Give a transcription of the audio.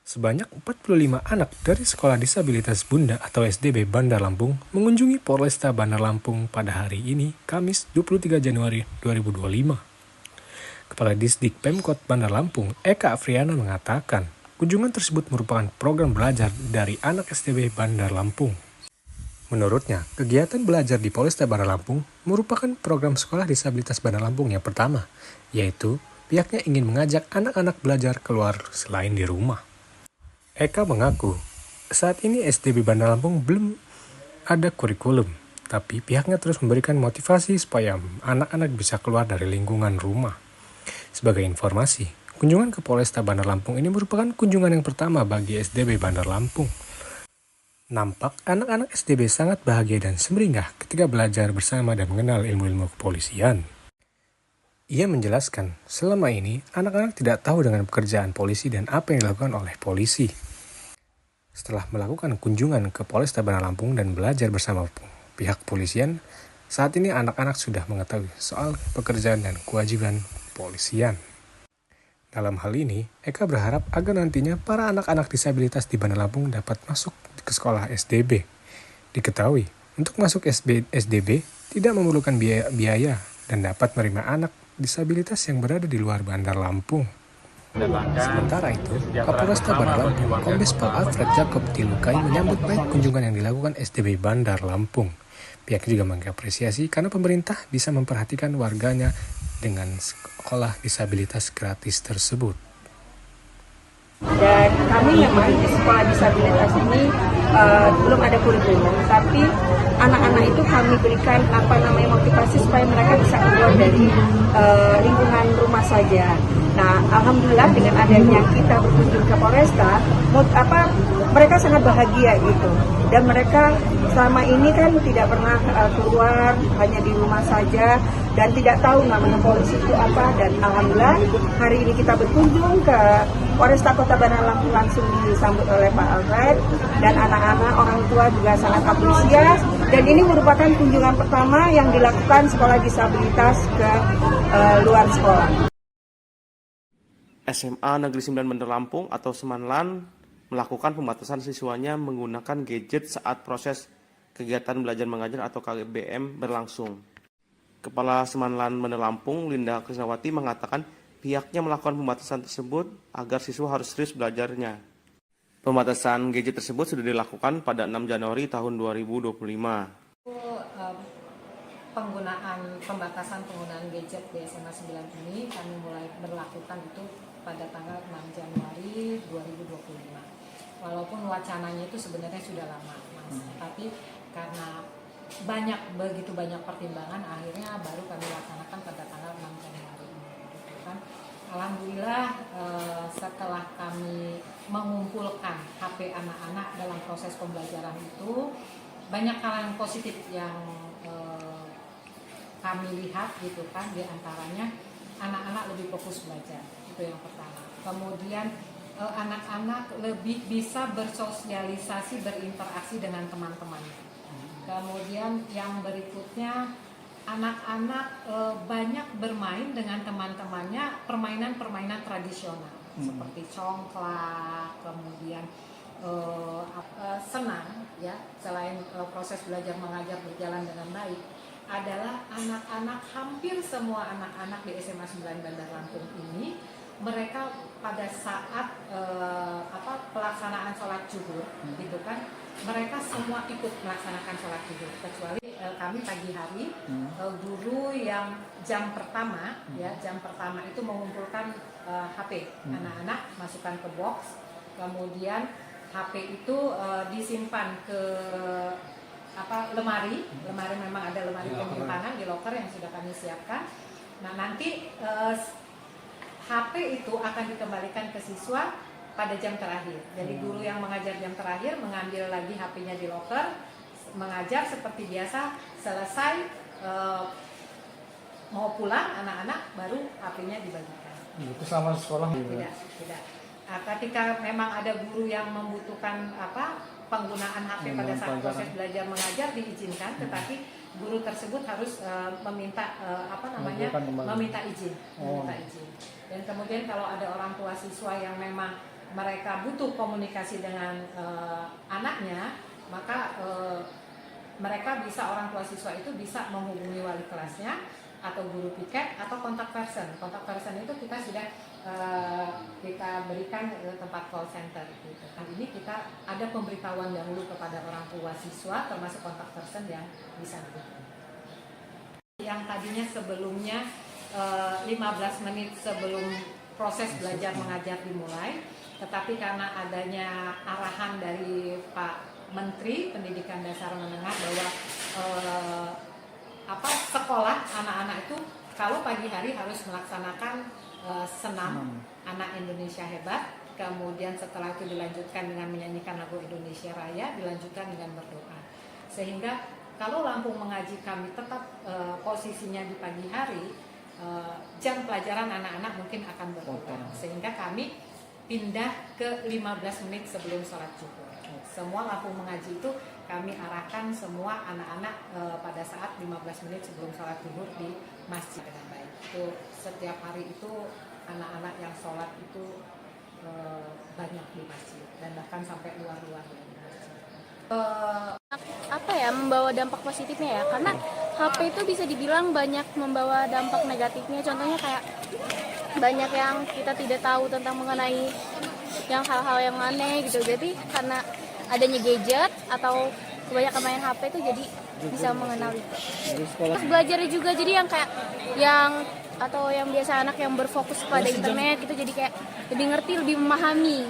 Sebanyak 45 anak dari Sekolah Disabilitas Bunda atau SDB Bandar Lampung mengunjungi Polresta Bandar Lampung pada hari ini, Kamis 23 Januari 2025. Kepala Disdik Pemkot Bandar Lampung, Eka Afriana mengatakan, kunjungan tersebut merupakan program belajar dari anak SDB Bandar Lampung. Menurutnya, kegiatan belajar di Polresta Bandar Lampung merupakan program Sekolah Disabilitas Bandar Lampung yang pertama, yaitu pihaknya ingin mengajak anak-anak belajar keluar selain di rumah. Eka mengaku, saat ini SDB Bandar Lampung belum ada kurikulum, tapi pihaknya terus memberikan motivasi supaya anak-anak bisa keluar dari lingkungan rumah. Sebagai informasi, kunjungan ke Polresta Bandar Lampung ini merupakan kunjungan yang pertama bagi SDB Bandar Lampung. Nampak anak-anak SDB sangat bahagia dan semeringah ketika belajar bersama dan mengenal ilmu-ilmu kepolisian. Ia menjelaskan, selama ini anak-anak tidak tahu dengan pekerjaan polisi dan apa yang dilakukan oleh polisi. Setelah melakukan kunjungan ke Polresta Bandar Lampung dan belajar bersama pihak kepolisian, saat ini anak-anak sudah mengetahui soal pekerjaan dan kewajiban kepolisian. Dalam hal ini, Eka berharap agar nantinya para anak-anak disabilitas di Bandar Lampung dapat masuk ke sekolah SDB. Diketahui, untuk masuk SDB tidak memerlukan biaya dan dapat menerima anak disabilitas yang berada di luar Bandar Lampung. Sementara itu, Kapolresta Bandar Lampung, Kombes Pol Alfred Jacob Tilukai menyambut baik kunjungan yang dilakukan SDB Bandar Lampung. Pihaknya juga mengapresiasi karena pemerintah bisa memperhatikan warganya dengan sekolah disabilitas gratis tersebut. Dan kami memang di sekolah disabilitas ini belum ada kurikulum, tapi anak-anak itu kami berikan motivasi supaya mereka bisa keluar dari lingkungan rumah saja. Nah, alhamdulillah dengan adanya kita berkunjung ke Polresta, mereka sangat bahagia gitu. Dan mereka selama ini kan tidak pernah keluar, hanya di rumah saja dan tidak tahu namanya polisi itu apa. Dan alhamdulillah hari ini kita berkunjung ke Polresta Kota Bandar Lampung, langsung disambut oleh Pak Alfred dan anak-anak, orang tua juga sangat antusias. Dan ini merupakan kunjungan pertama yang dilakukan sekolah disabilitas ke luar sekolah. SMA Negeri 9 Bandar Lampung atau Semanlan melakukan pembatasan siswanya menggunakan gadget saat proses kegiatan belajar mengajar atau KBM berlangsung. Kepala Semanlan Bandar Lampung, Linda Krisnawati, mengatakan pihaknya melakukan pembatasan tersebut agar siswa harus serius belajarnya. Pembatasan gadget tersebut sudah dilakukan pada 6 Januari tahun 2025. Pembatasan penggunaan gadget di SMA 9 ini kami mulai berlakukan itu pada tanggal 6 Januari 2025. Walaupun wacananya itu sebenarnya sudah lama, Mas. Tapi karena begitu banyak pertimbangan, akhirnya baru kami laksanakan pada tanggal 6 Januari ini. Gitu kan. Alhamdulillah setelah kami mengumpulkan HP anak-anak dalam proses pembelajaran itu, banyak hal yang positif yang kami lihat gitu kan, diantaranya anak-anak lebih fokus belajar, itu yang pertama. Kemudian anak-anak lebih bisa bersosialisasi, berinteraksi dengan teman-temannya. Kemudian yang berikutnya, anak-anak banyak bermain dengan teman-temannya permainan-permainan tradisional seperti congklak, kemudian senang ya. Selain proses belajar mengajar berjalan dengan baik, adalah anak-anak, hampir semua anak-anak di SMA 9 Bandar Lampung ini, mereka pada saat pelaksanaan sholat zuhur gitu kan, mereka semua ikut melaksanakan sholat zuhur, kecuali kami pagi hari guru yang jam pertama itu mengumpulkan HP anak-anak, masukkan ke box, kemudian HP itu disimpan ke lemari memang ada lemari penyimpanan di loker yang sudah kami siapkan. Nah, nanti HP itu akan dikembalikan ke siswa pada jam terakhir. Jadi guru yang mengajar jam terakhir mengambil lagi HP-nya di loker, mengajar seperti biasa, selesai mau pulang anak-anak baru HP-nya dibagikan. Itu selama sekolah? Tidak. Ketika memang ada guru yang membutuhkan penggunaan HP pada saat proses belajar mengajar diizinkan, tetapi guru tersebut harus meminta izin. Dan kemudian kalau ada orang tua siswa yang memang mereka butuh komunikasi dengan anaknya, maka mereka bisa, orang tua siswa itu bisa menghubungi wali kelasnya atau guru piket atau kontak person. Kontak person itu kita sudah kita berikan tempat call center gitu. Kali ini kita ada pemberitahuan dahulu kepada orang tua siswa termasuk kontak person yang bisa diberikan. Yang tadinya sebelumnya 15 menit sebelum proses belajar mengajar dimulai, tetapi karena adanya arahan dari Pak Menteri Pendidikan Dasar Menengah bahwa sekolah anak-anak itu kalau pagi hari harus melaksanakan senam anak Indonesia hebat, kemudian setelah itu dilanjutkan dengan menyanyikan lagu Indonesia Raya, dilanjutkan dengan berdoa. Sehingga kalau Lampung Mengaji kami tetap posisinya di pagi hari, jam pelajaran anak-anak mungkin akan berkurang, sehingga kami pindah ke 15 menit sebelum sholat zuhur. Semua Lampung Mengaji itu kami arahkan semua anak-anak pada saat 15 menit sebelum sholat zuhur di masjid dengan baik. Itu setiap hari itu anak-anak yang sholat itu banyak di masjid dan bahkan sampai luar-luar dari masjid. Membawa dampak positifnya ya, karena HP itu bisa dibilang banyak membawa dampak negatifnya. Contohnya kayak banyak yang kita tidak tahu tentang mengenai yang hal-hal yang aneh gitu. Jadi karena adanya gadget atau kebanyakan main HP itu jadi bisa mengenal itu. Terus belajarnya juga jadi yang kayak yang biasa anak yang berfokus pada internet gitu, jadi kayak lebih ngerti, lebih memahami.